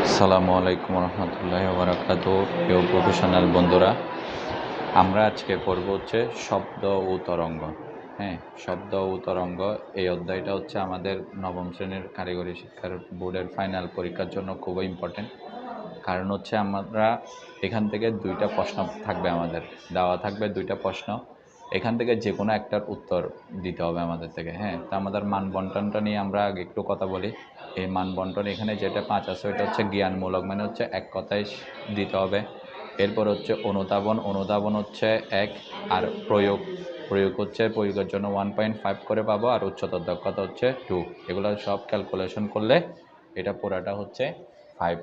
আসসালামু আলাইকুম রহমতুল্লাহি ওয়া বারাকাতুহু। প্রিয় প্রফেশনাল বন্ধুরা, আমরা আজকে পড়ব হচ্ছে শব্দ ও তরঙ্গ। হ্যাঁ, শব্দ ও তরঙ্গ এই অধ্যায়টা হচ্ছে আমাদের নবম শ্রেণীর কারিগরি শিক্ষার বোর্ডের ফাইনাল পরীক্ষার জন্য খুবই ইম্পর্টেন্ট। কারণ হচ্ছে আমরা এখান থেকে দুইটা প্রশ্ন থাকবে, আমাদের দেওয়া থাকবে দুইটা প্রশ্ন। এখান থেকে যে কোনো একটার উত্তর দিতে হবে আমাদের থেকে। হ্যাঁ, তো আমাদের মান বন্টনটা নিয়ে আমরা আগে একটু কথা বলি। এই মান বন্টন এখানে যেটা 5 আছে ওটা হচ্ছে জ্ঞানমূলক, মানে হচ্ছে এক কথায় দিতে হবে। এরপর হচ্ছে অনুধাবন, অনুধাবন হচ্ছে 1, আর প্রয়োগ, প্রয়োগ হচ্ছে প্রয়োগের জন্য 1.5 করে পাবো, আর উচ্চতর দক্ষতা হচ্ছে 2। এগুলো সব ক্যালকুলেশন করলে এটা পুরাটা হচ্ছে 5।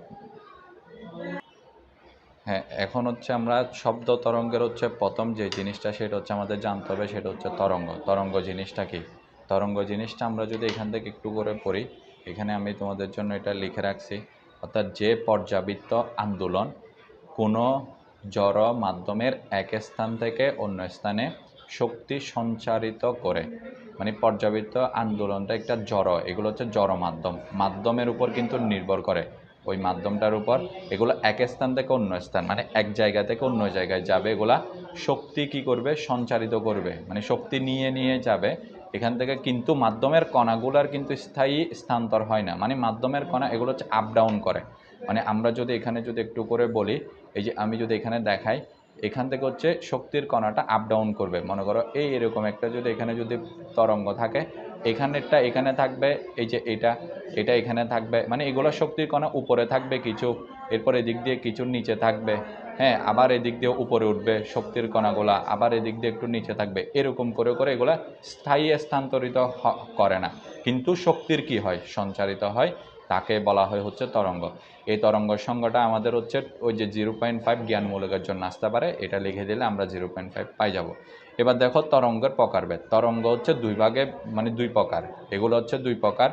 হ্যাঁ, এখন হচ্ছে আমরা শব্দ তরঙ্গের হচ্ছে প্রথম যে জিনিসটা সেটা হচ্ছে আমাদের জানতে হবে, সেটা হচ্ছে তরঙ্গ। তরঙ্গ জিনিসটা কি? তরঙ্গ জিনিসটা আমরা যদি এখান থেকে একটু করে পড়ি, এখানে আমি তোমাদের জন্য এটা লিখে রাখছি। অর্থাৎ যে পর্যাবৃত্ত আন্দোলন কোনো জড় মাধ্যমের এক স্থান থেকে অন্য স্থানে শক্তি সঞ্চারিত করে, মানে পর্যাবৃত্ত আন্দোলনটা একটা জড়, এগুলো হচ্ছে জড় মাধ্যম, মাধ্যমের উপর কিন্তু নির্ভর করে, ওই মাধ্যমটার উপর। এগুলো এক স্থান থেকে অন্য স্থান, মানে এক জায়গা থেকে অন্য জায়গায় যাবে, এগুলা শক্তি কি করবে? সঞ্চারিত করবে, মানে শক্তি নিয়ে নিয়ে যাবে এখান থেকে। কিন্তু মাধ্যমের কণাগুলার কিন্তু স্থায়ী স্থানান্তর হয় না, মানে মাধ্যমের কণা এগুলো হচ্ছে আপ ডাউন করে। মানে আমরা যদি এখানে যদি একটু করে বলি, এই যে আমি যদি এখানে দেখাই, এখান থেকে হচ্ছে শক্তির কণাটা আপ ডাউন করবে। মনে করো এই এরকম একটা যদি এখানে যদি তরঙ্গ থাকে, এখানেরটা এখানে থাকবে, এই যে এটা এটা এখানে থাকবে, মানে এগুলো শক্তির কণা উপরে থাকবে কিছু, এরপর এদিক দিয়ে কিছু নিচে থাকবে। হ্যাঁ, আবার এদিক দিয়ে উপরে উঠবে শক্তির কণাগুলা, আবার এদিক দিয়ে একটু নিচে থাকবে, এরকম করে করে এগুলা স্থায়ী স্থানান্তরিত করে না, কিন্তু শক্তির কি হয়? সঞ্চারিত হয়। তাকে বলা হয় হচ্ছে তরঙ্গ। এই তরঙ্গ সংখ্যাটা আমাদের হচ্ছে ওই যে 0.5 জ্ঞানমূলকের জন্য আসতে পারে, এটা লিখে দিলে আমরা 0.5 পাই যাব। এবার দেখো তরঙ্গের প্রকারভেদ। তরঙ্গ হচ্ছে দুই ভাগে, মানে দুই প্রকার। এগুলো হচ্ছে দুই প্রকার,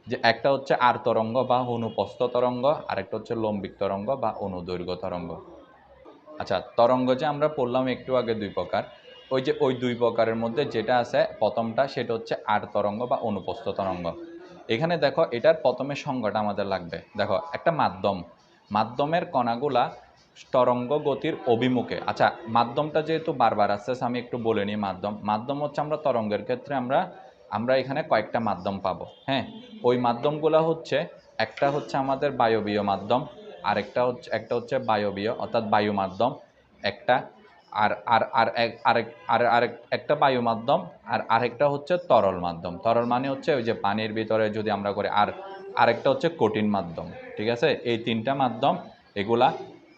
যে একটা হচ্ছে আর তরঙ্গ বা অনুপস্থ তরঙ্গ, আরেকটা হচ্ছে লম্বিক তরঙ্গ বা অনুদৈর্ঘ্য তরঙ্গ। আচ্ছা, তরঙ্গ যে আমরা পড়লাম একটু আগে দুই প্রকার, ওই যে ওই দুই প্রকারের মধ্যে যেটা আছে প্রথমটা, সেটা হচ্ছে আর তরঙ্গ বা অনুপস্থ তরঙ্গ। এখানে দেখো এটার প্রথমে সংজ্ঞাটা আমাদের লাগবে। দেখো একটা মাধ্যম, মাধ্যমের কণাগুলা তরঙ্গ গতির অভিমুখে। আচ্ছা, মাধ্যমটা যেহেতু বারবার আসছে আমি একটু বলে নিই। মাধ্যম, মাধ্যম হচ্ছে আমরা তরঙ্গের ক্ষেত্রে আমরা আমরা এখানে কয়েকটা মাধ্যম পাবো। হ্যাঁ, ওই মাধ্যমগুলো হচ্ছে, একটা হচ্ছে আমাদের বায়বীয় মাধ্যম, আরেকটা হচ্ছে একটা হচ্ছে বায়বীয় অর্থাৎ বায়ু মাধ্যম একটা, আর আর আর আরেক আর আরেক একটা বায়ু মাধ্যম, আর আরেকটা হচ্ছে তরল মাধ্যম। তরল মানে হচ্ছে ওই যে পানির ভিতরে যদি আমরা করি, আর আরেকটা হচ্ছে কঠিন মাধ্যম। ঠিক আছে, এই তিনটা মাধ্যম এগুলা।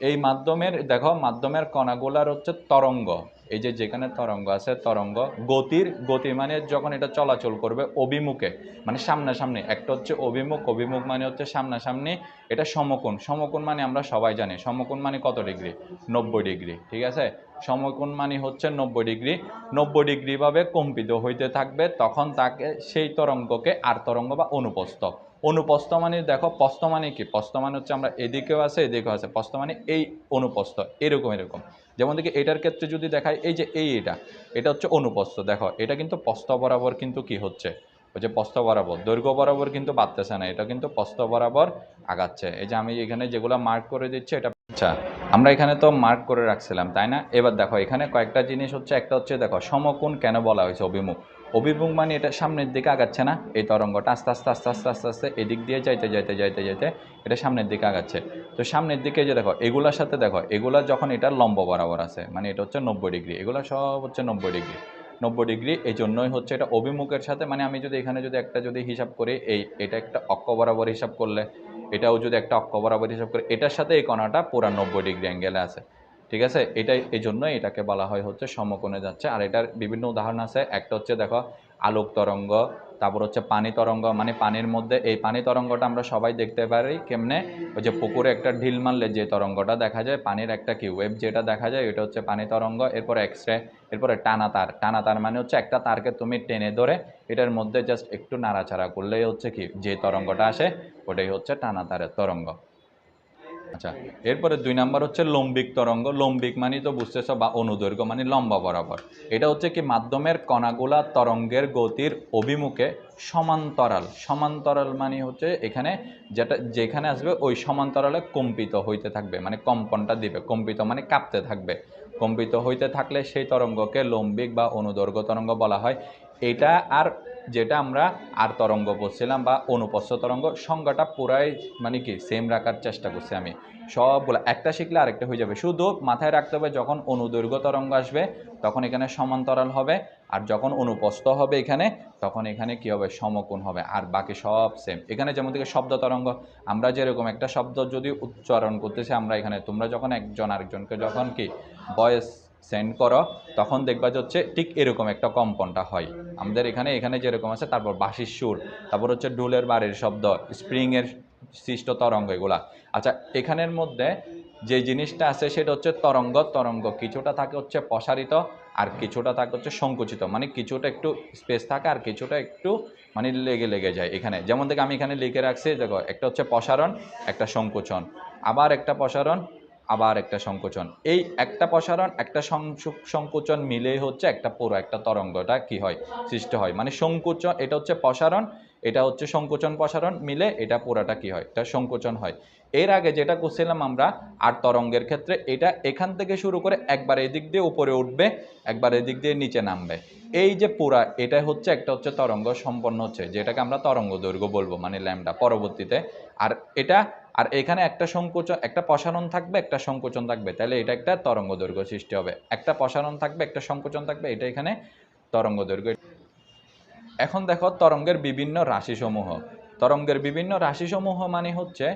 এই মাধ্যমের দেখো মাধ্যমের কণাগুলার হচ্ছে তরঙ্গ, এই যে যেখানে তরঙ্গ আছে, তরঙ্গ গতির, গতি মানে যখন এটা চলাচল করবে অভিমুখে, মানে সামনাসামনি। একটা হচ্ছে অভিমুখ, অভিমুখ মানে হচ্ছে সামনাসামনি। এটা সমকোণ, সমকোণ মানে আমরা সবাই জানি সমকোণ মানে কত ডিগ্রি? 90 ডিগ্রি। ঠিক আছে, সমকোণ মানে হচ্ছে 90 ডিগ্রি। 90 ডিগ্রি ভাবে কম্পিত হইতে থাকবে, তখন তাকে সেই তরঙ্গকে আর তরঙ্গ বা অনুপস্থ। অনুপস্থ মানে দেখো, পস্থ মানে কি? পস্থ মানে হচ্ছে আমরা এদিকেও আছে এদিকেও আছে, পস্থ মানে এই অনুপস্থ, এরকম এরকম। যেমন দেখি এটার ক্ষেত্রে যদি দেখায়, এই যে এটা এটা হচ্ছে অনুপস্থ। দেখো এটা কিন্তু পস্থ বরাবর কিন্তু কি হচ্ছে, ওই যে পস্থ বরাবর, দৈর্ঘ্য বরাবর কিন্তু বাড়তেছে না, এটা কিন্তু পস্থ বরাবর আগাচ্ছে। এই যে আমি এখানে যেগুলো মার্ক করে দিচ্ছি এটা। আচ্ছা, আমরা এখানে তো মার্ক করে রাখছিলাম তাই না? এবার দেখো এখানে কয়েকটা জিনিস হচ্ছে, একটা হচ্ছে দেখো সমকোণ কেন বলা হয়েছে অভিমুখ। অভিমুখ মানে এটা সামনের দিকে আগাচ্ছে না, এই তরঙ্গটা আস্তে আস্তে আস্তে আস্তে আস্তে আস্তে এদিক দিয়ে যাইতে যাইতে যাইতে যাইতে এটা সামনের দিকে আগাচ্ছে। তো সামনের দিকে যে দেখো এগুলার সাথে দেখো, এগুলা যখন এটা লম্ব বরাবর আছে, মানে এটা হচ্ছে 90 ডিগ্রি, এগুলো সব হচ্ছে 90 ডিগ্রি। 90 ডিগ্রি, এই জন্যই হচ্ছে এটা অভিমুখের সাথে। মানে আমি যদি এখানে যদি একটা যদি হিসাব করি, এটা একটা অক্ষ বরাবর হিসাব করলে, এটাও যদি একটা অক্ষ বরাবর হিসাব করে, এটার সাথে এই কণাটা পুরা 90 ডিগ্রি অ্যাঙ্গেলে আছে। ঠিক আছে, এটাই এই জন্যই এটাকে বলা হয় হচ্ছে সমকোণে যাচ্ছে। আর এটার বিভিন্ন উদাহরণ আছে। একটা হচ্ছে দেখো আলোক তরঙ্গ, তারপর হচ্ছে পানি তরঙ্গ, মানে পানির মধ্যে এই পানি তরঙ্গটা আমরা সবাই দেখতে পারি কেমনে, ওই যে পুকুরে একটা ঢিল মারলে যে তরঙ্গটা দেখা যায়, পানির একটা কি ওয়েভ যেটা দেখা যায়, এটা হচ্ছে পানি তরঙ্গ। এরপর এক্সরে, এরপরে টানা তার। টানা তার মানে হচ্ছে একটা তারকে তুমি টেনে ধরে এটার মধ্যে জাস্ট একটু নাড়াচাড়া করলেই হচ্ছে কি যে তরঙ্গটা আসে, ওটাই হচ্ছে টানা তারের তরঙ্গ। আচ্ছা, এরপরে ২ নাম্বার হচ্ছে লম্বিক তরঙ্গ। লম্বিক মানে তো বুঝতেছো, বা অনুদৈর্ঘ্য মানে লম্বা বরাবর। এটা হচ্ছে কি মাধ্যমের কণাগুলা তরঙ্গের গতির অভিমুখে সমান্তরাল। সমান্তরাল মানে হচ্ছে এখানে যেখানে আসবে ওই সমান্তরালে কম্পিত হইতে থাকবে, মানে কম্পনটা দিবে। কম্পিত মানে কাঁপতে থাকবে। কম্পিত হইতে থাকলে সেই তরঙ্গকে লম্বিক বা অনুদৈর্ঘ্য তরঙ্গ বলা হয়। এটা আর যেটা আমরা আর তরঙ্গ বলছিলাম বা অনুপস্থ তরঙ্গ, সংজ্ঞাটা পুরাই মানে কি সেম রাখার চেষ্টা করছি আমি। সবগুলো একটা শিখলে আরেকটা হয়ে যাবে। শুধু মাথায় রাখতে হবে যখন অনুদৈর্ঘ্য তরঙ্গ আসবে তখন এখানে সমান্তরাল হবে, আর যখন অনুপস্থ হবে এখানে তখন এখানে কি হবে, সমকোণ হবে। আর বাকি সব সেম। এখানে যেমন থেকে শব্দ তরঙ্গ, আমরা যেরকম একটা শব্দ যদি উচ্চারণ করতেছি আমরা এখানে, তোমরা যখন একজন আরেকজনকে যখন কি ভয়েস সেন্ড করো তখন দেখবা যে হচ্ছে ঠিক এরকম একটা কম্পনটা হয়। আমাদের এখানে যেরকম আছে, তারপর বাঁশির সুর, তারপর হচ্ছে ঢোলের বাড়ির শব্দ, স্প্রিংয়ের সৃষ্ট তরঙ্গ, এগুলা। আচ্ছা, এখানের মধ্যে যে জিনিসটা আছে সেটা হচ্ছে তরঙ্গ। তরঙ্গ কিছুটা থাকে হচ্ছে প্রসারিত, আর কিছুটা থাকে হচ্ছে সংকুচিত, মানে কিছুটা একটু স্পেস থাকে আর কিছুটা একটু মানে লেগে লেগে যায়। এখানে যেমন থেকে আমি এখানে লিখে রাখছি, দেখো একটা হচ্ছে প্রসারণ, একটা সংকোচন, আবার একটা প্রসারণ, আবার একটা সংকোচন। এই একটা প্রসারণ একটা সংকোচন মিলেই হচ্ছে একটা পুরো একটা তরঙ্গটা কি হয়, সৃষ্টি হয়। মানে সংকোচন, এটা হচ্ছে প্রসারণ, এটা হচ্ছে সংকোচন প্রসারণ মিলে এটা পুরাটা কি হয়, এটা সংকোচন হয়। এর আগে যেটা করছিলাম আমরা আর তরঙ্গের ক্ষেত্রে, এটা এখান থেকে শুরু করে একবার এদিক দিয়ে উপরে উঠবে, একবার এদিক দিয়ে নিচে নামবে। এই যে পুরা এটা হচ্ছে একটা হচ্ছে তরঙ্গ সম্পন্ন হচ্ছে, যেটাকে আমরা তরঙ্গ দৈর্ঘ্য বলবো, মানে ল্যামডা পরবর্তীতে। আর এটা আর এখানে একটা সংকোচন, একটা প্রসারণ থাকবে, একটা সংকোচন থাকবে, তাহলে এটা একটা তরঙ্গ দৈর্ঘ্য সৃষ্টি হবে। একটা প্রসারণ থাকবে, একটা সংকোচন থাকবে, এটা এখানে তরঙ্গ দৈর্ঘ্য। এখন দেখো তরঙ্গের বিভিন্ন রাশিসমূহ। তরঙ্গের বিভিন্ন রাশিসমূহ মানে হচ্ছে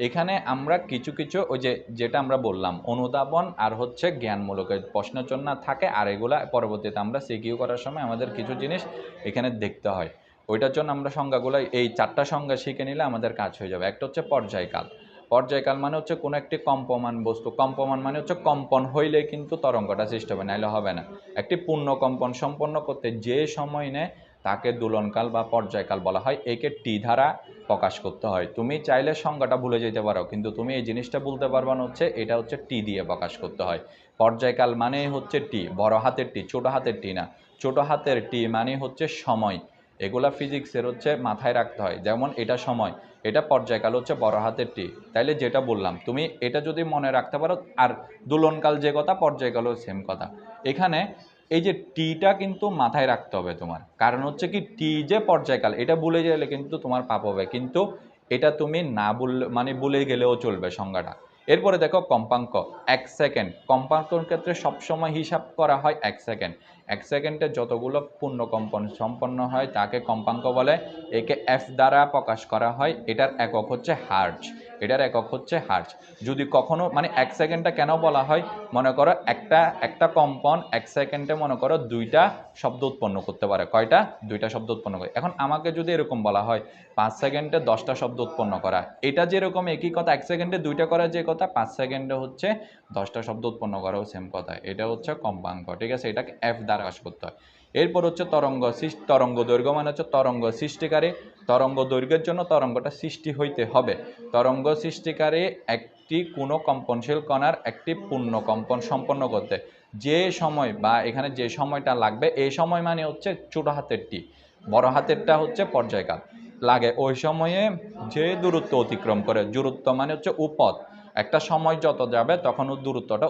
এখানে আমরা কিছু কিছু ওই যেটা আমরা বললাম অনুধাবন আর হচ্ছে জ্ঞানমূলকের প্রশ্নচন্না থাকে, আর এগুলা পরবর্তীতে আমরা সিকিউ করার সময় আমাদের কিছু জিনিস এখানে দেখতে হয়। ওইটার জন্য আমরা সংজ্ঞাগুলো এই 4টা সংজ্ঞা শিখে নিলে আমাদের কাজ হয়ে যাবে। একটা হচ্ছে পর্যায়কাল। পর্যায়কাল মানে হচ্ছে কোনো একটি কম্পমান বস্তু, কম্পমান মানে হচ্ছে কম্পন হইলে কিন্তু তরঙ্গটা সৃষ্টি হবে, নাইলে হবে না। একটি পূর্ণ কম্পন সম্পন্ন করতে যে সময় নেয় তাকে দোলনকাল বা পর্যায়কাল বলা হয়। একে টি দ্বারা প্রকাশ করতে হয়। তুমি চাইলে সংজ্ঞাটা ভুলে যেতে পারো, কিন্তু তুমি এই জিনিসটা বলতে পারবা না হচ্ছে এটা হচ্ছে টি দিয়ে প্রকাশ করতে হয়। পর্যায়কাল মানে হচ্ছে টি, বড় হাতের টি, ছোট হাতের টি না। ছোট হাতের টি মানে হচ্ছে সময়। এগুলা ফিজিক্সের হচ্ছে মাথায় রাখতে হয়। যেমন এটা সময়, এটা পর্যায়কাল হচ্ছে বড় হাতের টি। তাইলে যেটা বললাম তুমি এটা যদি মনে রাখতে পারো, আর দোলনকাল যে কথা, পর্যায়কালও সেম কথা। এখানে এই যে টিটা কিন্তু মাথায় রাখতে হবে তোমার, কারণ হচ্ছে কি টি যে পর্যায়কাল এটা ভুলে গেলে কিন্তু তোমার পাপ হবে, কিন্তু এটা তুমি না বললে মানে ভুলে গেলেও চলবে সংজ্ঞাটা। এরপরে দেখো কম্পাঙ্ক, 1 সেকেন্ড। কম্পাঙ্কর ক্ষেত্রে সবসময় হিসাব করা হয় 1 সেকেন্ড। 1 সেকেন্ডে যতগুলো পূর্ণকম্পন সম্পন্ন হয় তাকে কম্পাঙ্ক বলে। একে এফ দ্বারা প্রকাশ করা হয়। এটার একক হচ্ছে হার্জ। এটার একক হচ্ছে হার্জ। যদি কখনো মানে 1 সেকেন্ডটা কেন বলা হয়, মনে করো একটা কম্পন 1 সেকেন্ডে মনে করো 2টা শব্দ উৎপন্ন করতে পারে। কয়টা? 2টা শব্দ উৎপন্ন করে। এখন আমাকে যদি এরকম বলা হয় 5 সেকেন্ডে 10টা শব্দ উৎপন্ন করা, এটা যেরকম একই কথা, 1 সেকেন্ডে 2টা করা যে কথা, 5 সেকেন্ডে হচ্ছে 10টা শব্দ উৎপন্ন করাও সেম কথা। এটা হচ্ছে কম্পাঙ্ক, ঠিক আছে? এটাকে এফ দ্বারা প্রকাশ করতে হয়। এরপর হচ্ছে তরঙ্গ দৈর্ঘ্য মানে হচ্ছে তরঙ্গ সৃষ্টিকারী। তরঙ্গ দৈর্ঘ্যের জন্য তরঙ্গটা সৃষ্টি হইতে হবে। তরঙ্গ সৃষ্টিকারী একটি কোনো কম্পনশীল কণার একটি পূর্ণ কম্পন সম্পন্ন করতে যে সময় বা এখানে যে সময়টা লাগবে, এই সময় মানে হচ্ছে ছোট হাতের টি, বড় হাতেরটা হচ্ছে পর্যায়কাল লাগে ওই সময়ে যে দূরত্ব অতিক্রম করে। দূরত্ব মানে হচ্ছে উপথ, একটা সময় যত যাবে তখন দূরত্বটা